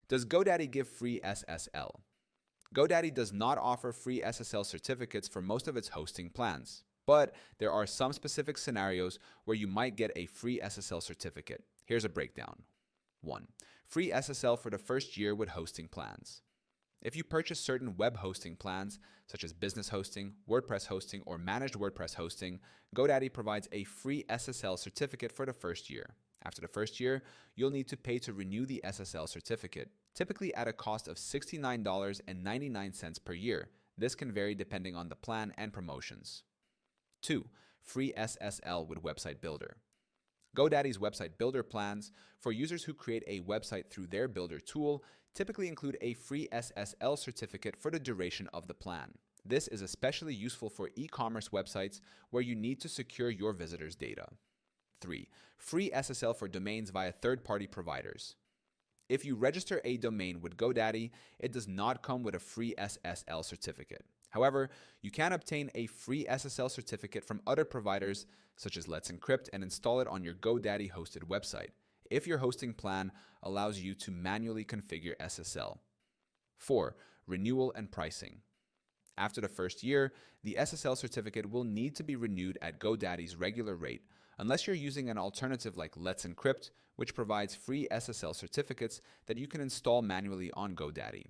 Does GoDaddy give free SSL? GoDaddy does not offer free SSL certificates for most of its hosting plans, but there are some specific scenarios where you might get a free SSL certificate. Here's a breakdown. 1. Free SSL for the first year with hosting plans. If you purchase certain web hosting plans, such as business hosting, WordPress hosting, or managed WordPress hosting, GoDaddy provides a free SSL certificate for the first year. After the first year, you'll need to pay to renew the SSL certificate, typically at a cost of $69.99 per year. This can vary depending on the plan and promotions. 2. Free SSL with Website Builder. GoDaddy's Website Builder plans for users who create a website through their Builder tool typically include a free SSL certificate for the duration of the plan. This is especially useful for e-commerce websites where you need to secure your visitors' data. 3. Free SSL for domains via third-party providers. If you register a domain with GoDaddy, it does not come with a free SSL certificate. However, you can obtain a free SSL certificate from other providers, such as Let's Encrypt, and install it on your GoDaddy hosted website, if your hosting plan allows you to manually configure SSL. 4. Renewal and pricing. After the first year, the SSL certificate will need to be renewed at GoDaddy's regular rate, unless you're using an alternative like Let's Encrypt, which provides free SSL certificates that you can install manually on GoDaddy.